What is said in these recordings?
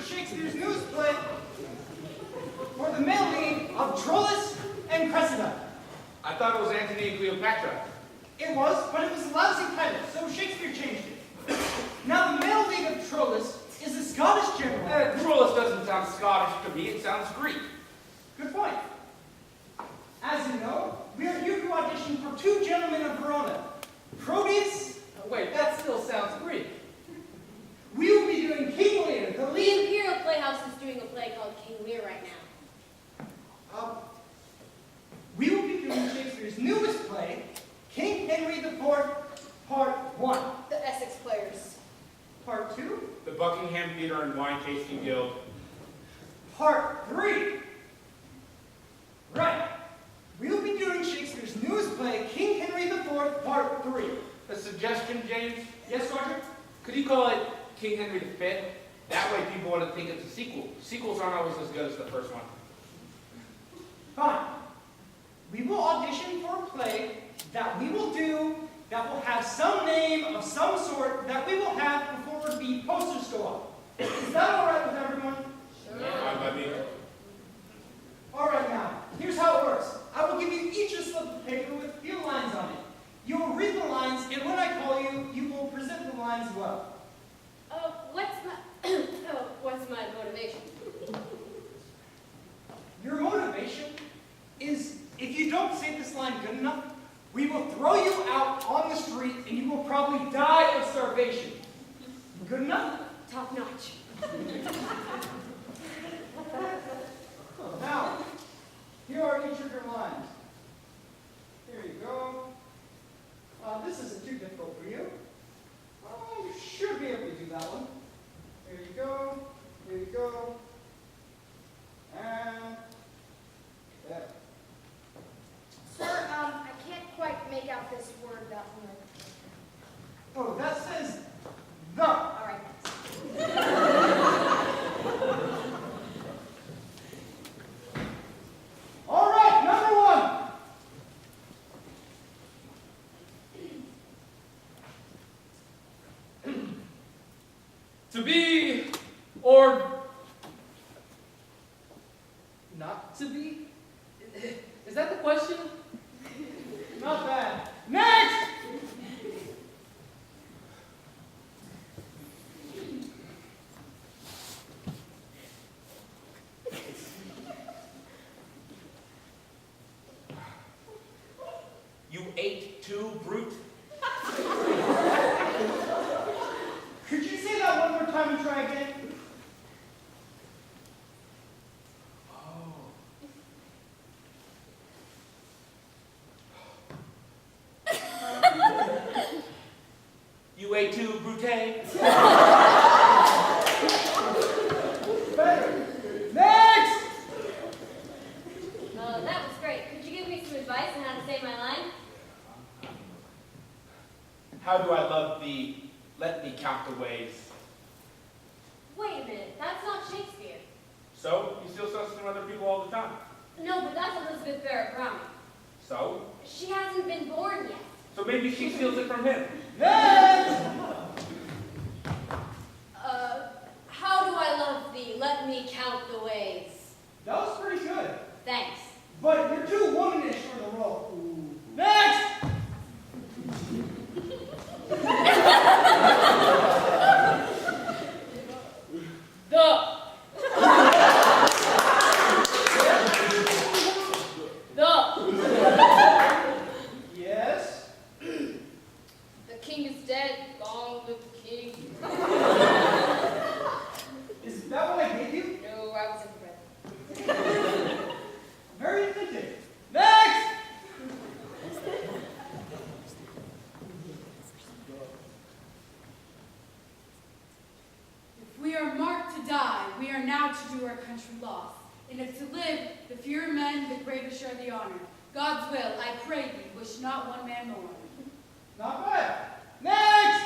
Shakespeare's news play for the male lead of Troilus and Cressida. I thought it was Antony and Cleopatra. It was, but it was a lousy title, so Shakespeare changed it. Now the male lead of Troilus is a Scottish general. Troilus doesn't sound Scottish to me, it sounds Greek. Good point. As you know, we are here to audition for two gentlemen of Verona, Proteus. Wait, that still sounds Greek. We will be doing King Lear, the The lead. Imperial Playhouse is doing a play called King Lear right now. We will be doing Shakespeare's newest play, King Henry IV, Part 1. The Essex Players. Part 2, The Buckingham Theatre and Wine Tasting Guild. Part 3. Right. We will be doing Shakespeare's newest play, King Henry IV, Part 3. A suggestion, James? Yes, Sergeant? Could you call it King Henry V? That way people want to think it's a sequel. Sequels aren't always as good as the first one. Fine. We will audition for a play that we will do that will have some name of some sort that we will have before the posters go up. Is that all right with everyone? Fine by me. All right, now, here's how it works. I will give you each a slip of paper with a few lines on it. You will read the lines, and when I call you, you will present the lines well. What's my motivation? Your motivation is, if you don't say this line good enough, we will throw you out on the street, and you will probably die of starvation. Good enough? Top notch. Now, here are each of your lines. Here you go. This isn't too difficult for you. You should be able to do that one. Here you go. Here you go. And there. Sir, I can't quite make out this word that one. Oh, that says the. All right, thanks. All right, number 1. To be or not to be? Is that the question? Not bad. Next! You ate too, brute? Could you say that one more time and try again? You ate too, brute? Better. Next! That was great. Could you give me some advice on how to say my line? How do I love thee? Let me count the ways. Wait a minute. That's not Shakespeare. So, you steal stuff from other people all the time. No, but that's Elizabeth Barrett Browning. So? She hasn't been born yet. So maybe she steals it from him. Next! How do I love thee? Let me count the ways. That was pretty good. Thanks. But you're too womanish for the role. Next! Yes? The king is dead. Long live the king. Is that what I gave you? No, I was inbred. Very authentic. Next! If we are marked to die, we are now to do our country loss. And if to live, the fewer men, the greater share the honor. God's will, I pray thee, wish not one man more. Not bad. Next!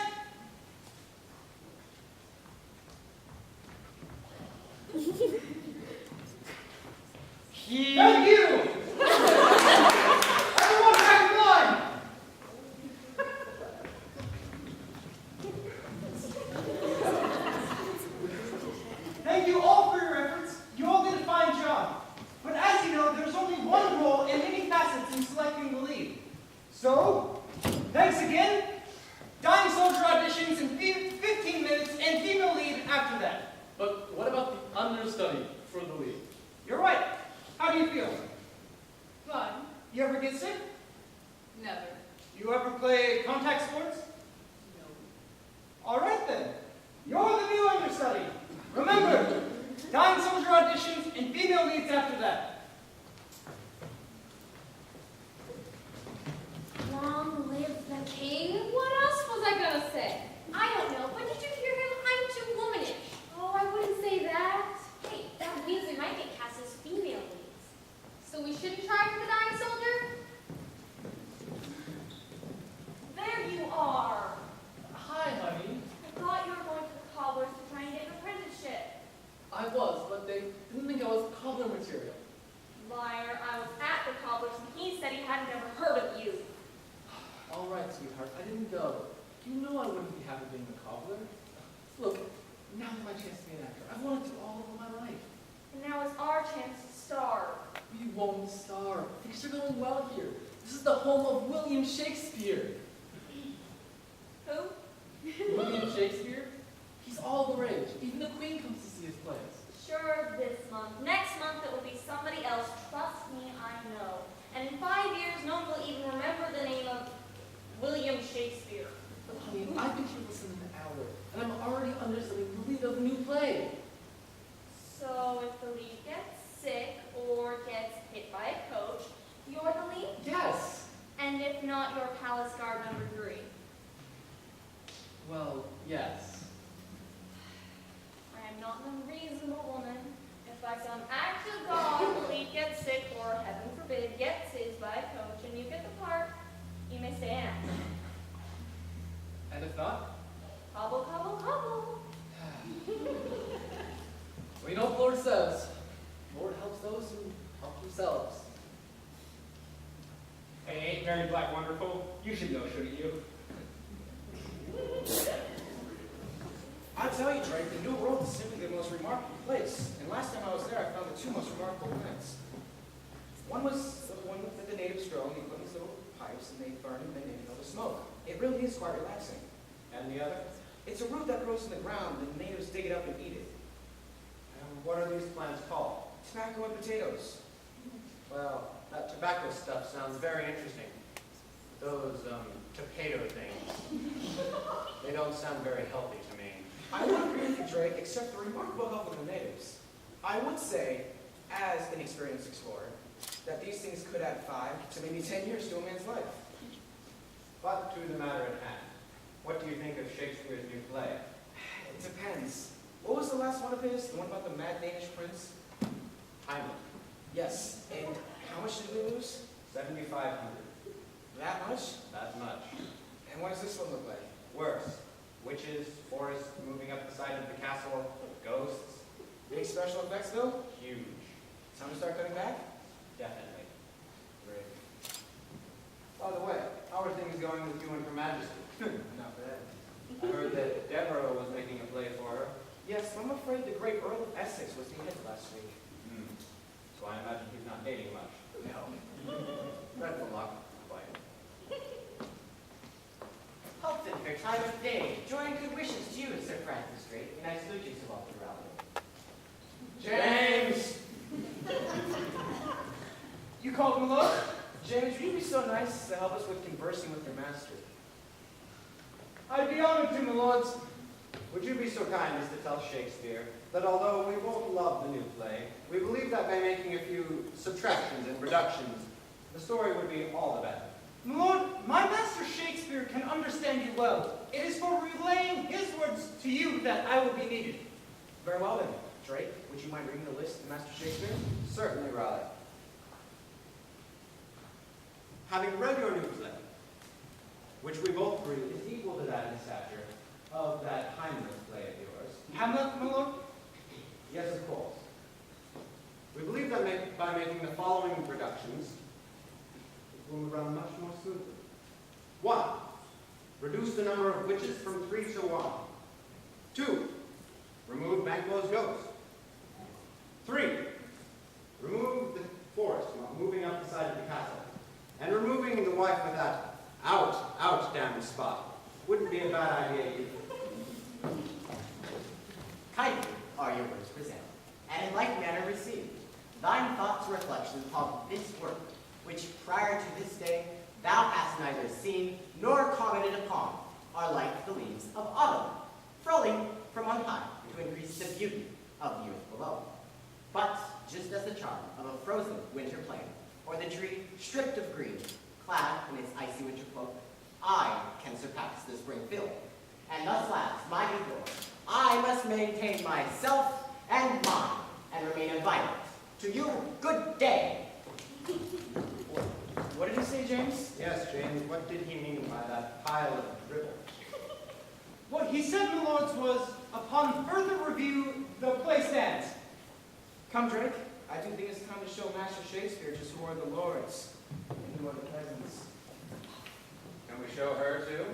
Thank you! Everyone back in line! Thank you Thanks again. Dying soldier auditions in 15 minutes and female lead after that. But what about the understudy for the lead? You're right. How do you feel? Fun? You ever get sick? Never. You ever play contact sports? No. All right then. You're the new understudy. Remember, dying soldier auditions and female leads after that. Long live the king? What else was I gonna say? I don't know, but did you hear him? I'm too womanish. Oh, I wouldn't say that. Hey, that means we might get cast as female leads. So we shouldn't try for the dying soldier? There you are. Hi, honey. I thought you were going to the cobblers to try and get an apprenticeship. I was, but they didn't think I was cobbler material. Liar, I was at the cobblers and he said he hadn't ever heard of you. All right, sweetheart, I didn't go. You know I wouldn't be happy being a cobbler. Look, now's my chance to be an actor. I've wanted to all over my life. And now is our chance to star. We won't starve. Things are going well here. This is the home of William Shakespeare. Who? William Shakespeare? He's all the rage. Even the Queen comes to see his plays. Sure, this month. Next month it will be somebody else. Trust me, I know. And in 5 years, no one will even remember the name of William Shakespeare. But honey, I've been here less than an hour, and I'm already understudying the lead of the new play. So if the lead gets sick or gets hit by a coach, you're the lead? Yes. And if not, you're palace guard number 3. Well, yes. I am not an unreasonable woman. If by some act of God the lead gets sick or, heaven forbid, gets seized by a coach and you get the part, you may stay an actor. And if not? Cobble, cobble, cobble. Well, you know what the Lord says. The Lord helps those who help themselves. Hey, ain't Mary Black wonderful? You should know, shouldn't you? I tell you, Drake, the New World is simply the most remarkable place. And last time I was there, I found the 2 most remarkable plants. One was the one that the natives grow, and they put in these little pipes, and they burn and then they inhale the smoke. It really is quite relaxing. And the other? It's a root that grows in the ground, and the natives dig it up and eat it. And what are these plants called? Tobacco and potatoes. Well, that tobacco stuff sounds very interesting. Those, potato things. They don't sound very healthy to me. I would agree with you, Drake, except the remarkable health of the natives. I would say, as an experienced explorer, that these things could add 5 to maybe 10 years to a man's life. But to the matter at hand, what do you think of Shakespeare's new play? It depends. What was the last one of his? The one about the mad Danish prince? Hamlet, Yes. And how much did we lose? 7,500. That much? That much. And what does this one look like? Worse. Witches, forests moving up the side of the castle, ghosts. Big special effects, Bill? Huge. Time to start cutting back? Definitely. Great. By the way, how are things going with you and Her Majesty? Not bad. I heard that Deborah was making a play for her. Yes, I'm afraid the great Earl of Essex was beheaded last week. So I imagine he's not dating much. No. Dreadful luck. Quite. Hopes and fair time of day. Joy and good wishes to you, Sir Francis Drake, and I salute you, Sir Walter Raleigh. James! You called him alone? James, would you be so nice to help us with conversing with your master? I'd be honored to, my lords. Would you be so kind as to tell Shakespeare that although we won't love the new play, we believe that by making a few subtractions and reductions, the story would be all the better. My lord, my master Shakespeare can understand you well. It is for relaying his words to you that I will be needed. Very well then. Drake, would you mind reading the list of Master Shakespeare? Certainly, Raleigh. Having read your new play, which we both agree is equal to that in stature of that Hamlet play of yours. Hamlet, my lord? Yes, of course. We believe that by making the following reductions, it will run much more smoothly. 1. Reduce the number of witches from 3 to 1. 2. Remove Banquo's ghost. 3. Remove the forest while moving up the side of the castle, and removing the wife with that out, camping spot. Wouldn't be a bad idea either. Kindly are your words presented, and in like manner received. Thine thoughts reflections upon this work, which prior to this day thou hast neither seen nor commented upon, are like the leaves of autumn, falling from on high to increase the beauty of the earth below. But just as the charm of a frozen winter plain, or the tree stripped of green, clad in its icy winter cloak, I can surpass the spring field. And thus, lads, my good lord, I must maintain myself and mine, and remain invited. To you, good day. What did he say, James? Yes, James, what did he mean by that pile of dribble? What he said, my lords, was, upon further review, the play stands. Come, Drake. I do think it's time to show Master Shakespeare just who are the lords and who are the peasants. Can we show her too?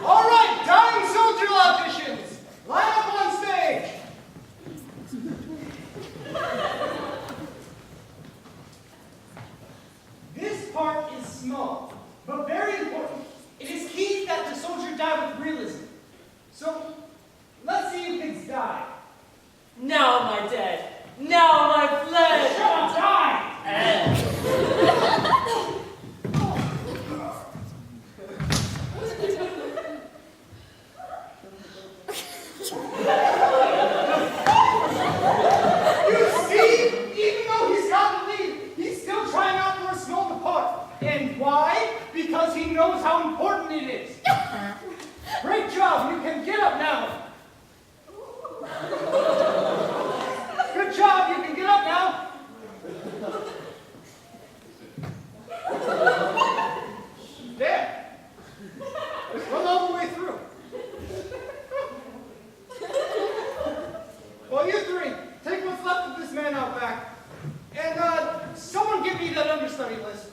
All right, dying soldier logicians, line up on stage. This part is small, but very important. It is key that the soldier die with realism. So, let's see who kids die. Now am I dead. Now am I fled. Shut up, die! You see, even though he's got the lead, he's still trying out for a small part. And why? Because he knows how important it is. Great job, you can get up now. Good job, you can get up now. There. Run all the way through. Well, you three, take what's left of this man out back. And, someone give me that understudy list.